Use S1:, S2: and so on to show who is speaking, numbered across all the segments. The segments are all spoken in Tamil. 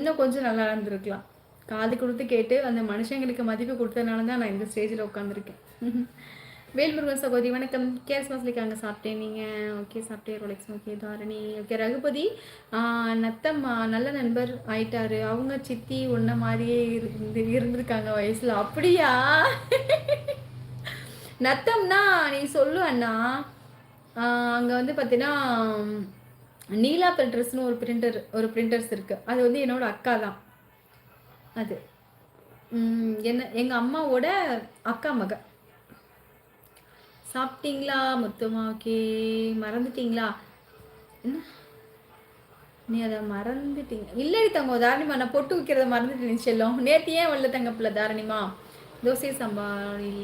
S1: இன்னும் கொஞ்சம் நல்லா இருந்திருக்கலாம். காது கொடுத்து கேட்டு அந்த மனுஷங்களுக்கு மதிப்பு கொடுத்ததுனால தான் நான் இந்த ஸ்டேஜில் உட்காந்துருக்கேன். வேல்முருகன் சகோதரி வணக்கம். கேஸ் மசலிக்காங்க சாப்பிட்டேன். நீங்கள் ஓகே சாப்பிட்டே Rolex okay Dharani okay Raghupathi நத்தம் நல்ல நண்பர் ஆயிட்டாரு. அவங்க சித்தி ஒன்ன மாதிரியே இருந்திருக்காங்க வயசில். அப்படியா? நத்தம்னா நீ சொல்லு அண்ணா. அங்கே வந்து பார்த்தீங்கன்னா நீலா பிரிண்டர்ஸ்னு ஒரு பிரிண்டர்ஸ் இருக்குது. அது வந்து என்னோட அக்கா தான். அது என்ன எங்கள் அம்மாவோட அக்கா மக. சாப்பிட்டீங்களா முத்துமா? ஓகே மறந்துட்டீங்களா? என்ன நீ அதை மறந்துட்டீங்க? இல்லடி தங்க தாரணிமா, நான் பொட்டு வைக்கிறத மறந்துட்டேன் செல்லம். நேற்று ஏன் வரல தங்க பிள்ளை தாரணிமா? தோசை சம்பாரி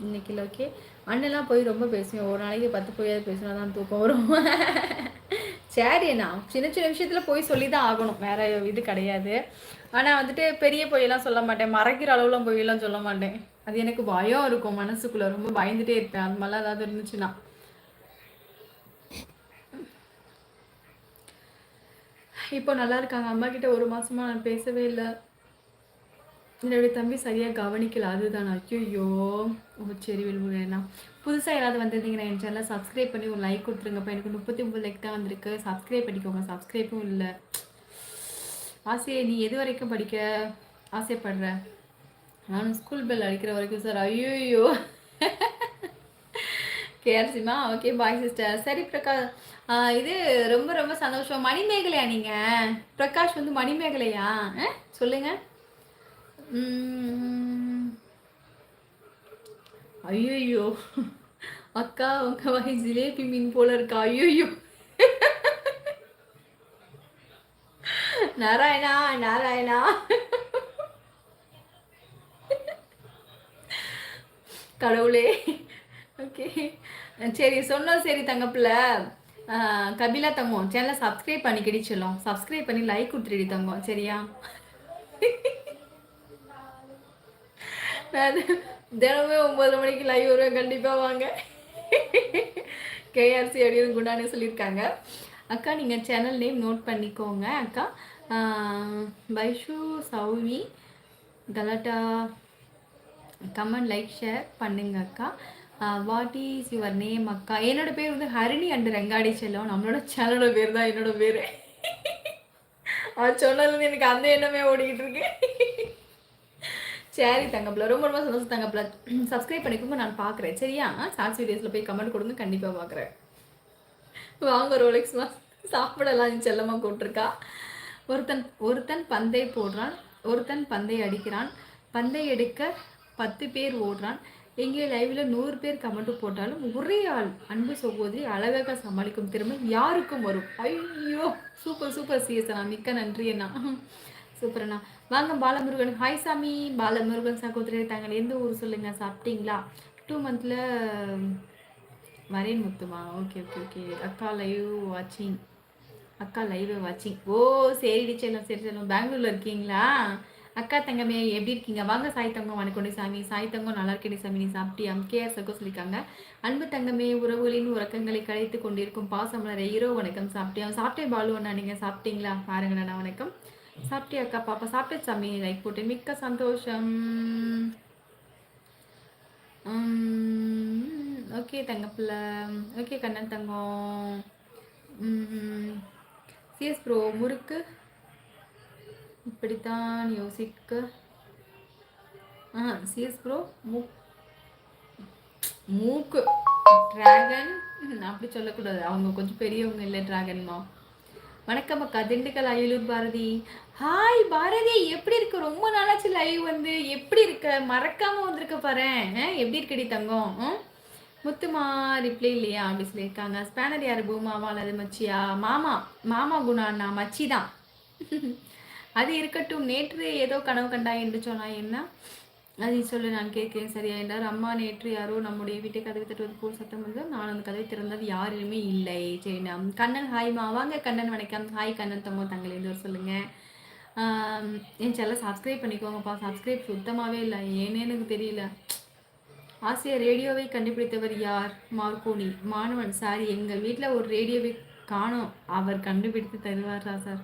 S1: இன்னைக்கு ஓகே. அண்ணெல்லாம் போய் ரொம்ப பேசுவேன். ஒரு நாளைக்கு 10 போயாவது பேசினா தான் தூக்கம் வரும். சரி அண்ணா, சின்ன சின்ன விஷயத்தில் போய் சொல்லி தான் ஆகணும், வேறு இது கிடையாது. ஆனால் வந்துட்டு பெரிய பொய்யெல்லாம் சொல்ல மாட்டேன், மறைக்கிற அளவுலாம் பொய்யெல்லாம் சொல்ல மாட்டேன். அது எனக்கு பயம் இருக்கும் மனசுக்குள்ளே, ரொம்ப பயந்துட்டே இருப்பேன். அது மாதிரிலாம் ஏதாவது இருந்துச்சுன்னா. இப்போ நல்லா இருக்காங்க. அம்மா கிட்ட 1 மாதமாக நான் பேசவே இல்லை. என்னுடைய தம்பி சரியாக கவனிக்கல, அதுதான். ஐயோ ஓ சரி விழுவுறேண்ணா. புதுசாக யாராவது வந்திருந்தீங்கன்னா என் சேனலை சப்ஸ்கிரைப் பண்ணி ஒரு லைக் கொடுத்துருங்கப்பா. எனக்கு 39 லைக் தான் வந்திருக்கு. சப்ஸ்கிரைப் பண்ணிக்கோங்க. சப்ஸ்கிரைப்பும் இல்லை. ஆசையை நீ எது வரைக்கும் படிக்க ஆசைப்படுற? நானும் ஸ்கூல் பெல் அடிக்கிற வரைக்கும் சார். ஐயோ கேஆர்சிமா ஓகே பாய் சிஸ்டர். சரி பிரகாஷ், இது ரொம்ப ரொம்ப சந்தோஷம். மணிமேகலையா நீங்கள்? பிரகாஷ் வந்து மணிமேகலையா? சொல்லுங்கள். ஐயோ அக்கா உங்க வகை ஜிலேபி மீன் போல இருக்கா. ஐயோ நாராயணா நாராயணா. கடவுளே. ஓகே சரி சொன்னோம். சரி தங்கப்பிள்ளை கபிலா தங்கம் சேனலை சப்ஸ்கிரைப் பண்ணிக்கிடி சொல்லும். சப்ஸ்கிரைப் பண்ணி லைக் கொடுத்துடி தங்கம். சரியா? நான் தினமே 9 மணிக்கு லைவ் வருவேன். கண்டிப்பாக வாங்க. கேஆர்சி அப்படின்னு குண்டானே சொல்லியிருக்காங்க. அக்கா நீங்கள் சேனல் நேம் நோட் பண்ணிக்கோங்க அக்கா. பைஷு சௌவி கலாட்டா கமெண்ட் லைக் ஷேர் பண்ணுங்க அக்கா. வாட் இஸ் யுவர் நேம் அக்கா? என்னோட பேர் வந்து ஹரிணி அண்ட் ரெங்காடி செல்லம். நம்மளோட சேனலோட பேர் தான் என்னோட பேர். சொன்னதுலேருந்து எனக்கு அந்த எண்ணமே ஓடிக்கிட்டு இருக்கு. சரி தங்கப்பில் ரொம்ப ரொம்ப சந்தோஷம் தங்கப்பில். சப்ஸ்கிரைப் பண்ணிக்கோங்க, நான் பார்க்குறேன். சரியா? ஷார்ட்ஸ் வீடியோஸில் போய் கமெண்ட் கொடுங்க, கண்டிப்பாக பார்க்குறேன். வாங்க ரோலெக்ஸ்மா சாப்பிடலாம் செல்லமாக கூப்பிட்ருக்கா. ஒருத்தன் பந்தை போடுறான், ஒருத்தன் பந்தை அடிக்கிறான், பந்தை எடுக்க 10 பேர் ஓடுறான். எங்கே லைவில் 100 பேர் கமெண்ட் போட்டாலும் ஒரே ஆள் அன்பு சகோதரி அழகாக சமாளிக்கும் திறமை யாருக்கும் வரும். ஐயோ சூப்பர் சூப்பர் சிஎஸ் அண்ணா, மிக்க நன்றி அண்ணா. சூப்பர் அண்ணா. வாங்க பாலமுருகன். ஹாய் சாமி. பாலமுருகன் சகோதரி தாங்கள் எந்த ஊர் சொல்லுங்கள். சாப்பிட்டீங்களா? 2 மந்த்தில் வரேன் முத்துமா. Okay okay okay. அக்கா லைவ் வாட்சிங். அக்கா லைவ் வாட்சிங். ஓ சரிடி செல்லம். சரி செல்லம், பெங்களூரில் இருக்கீங்களா? அக்கா தங்கமே எப்படி இருக்கீங்க? வாங்க சாய் தங்கம். வணக்கம் சாமி. சாய் தங்கம் நல்லா இருக்கேன் சாமி. நீ சாப்பிட்டியா? கேஆர் சகோ சொல்லியிருக்காங்க. அன்பு தங்கமே உறவுகளின் உறக்கங்களை கழித்து கொண்டிருக்கும் பாசமலரை ஹீரோ வணக்கம். சாப்பிட்டியா? சாப்பிட்டேன் பாலு அண்ணா. நீங்கள் சாப்பிட்டீங்களா? பாருங்கண்ணா வணக்கம். சாப்பிட்டியா அக்கா? பாப்பா சாப்பிட்டேன் சாமி. லைக் போட்டேன். மிக்க சந்தோஷம். ஓகே தங்கப்பில்ல. ஓகே கண்ணன் தங்கம். சிஎஸ் ப்ரோ முறுக்கு இப்படித்தான் யோசிக்க. சிஎஸ் ப்ரோ மூக்கு டிராகன் அப்படி சொல்லக்கூடாது, அவங்க கொஞ்சம் பெரியவங்க இல்லை டிராகன்மா. வணக்கம் அக்கா. திண்டுக்கல் அயலூர் பாரதி. ஹாய் பாரதி, எப்படி இருக்க? ரொம்ப நாளாச்சு லைவ் வந்து. எப்படி இருக்க? மறக்காம வந்திருக்க பாரு. எப்படி இருக்கடி தங்கம்? முத்துமா ரிப்ளை இல்லையா அப்படி சொல்லியிருக்காங்க. ஸ்பேனர் யார்? பூமாவா அல்லது மச்சியா? மாமா குணாண்ணா மச்சி தான். அது இருக்கட்டும். நேற்று ஏதோ கனவு கண்டா என்று சொன்னா என்ன? அதை சொல்லு, நான் கேட்கிறேன். சரியா என்றார். அம்மா நேற்று யாரோ நம்முடைய வீட்டை கதவை தட்டுவது போல் சத்தம் வந்து நான் அந்த கதவை திறந்தது யாருமே இல்லை. சரிண்ணா. கண்ணன் ஹாய்மா. வாங்க கண்ணன் வணக்கம். ஹாய் கண்ணன் தம்மோ தங்கள் எந்த ஒரு சொல்லுங்க. என் சேனலை சப்ஸ்கிரைப் பண்ணிக்கோங்கப்பா. சப்ஸ்கிரைப் சுத்தமாகவே இல்லை, ஏன்னு எனக்கு தெரியல. ஆசிய ரேடியோவை கண்டுபிடித்தவர் யார்? மார்க்கோனி. மாணவன். சாரி, எங்கள் வீட்டில் ஒரு ரேடியோவை காணோம், அவர் கண்டுபிடித்து தருவாரா சார்?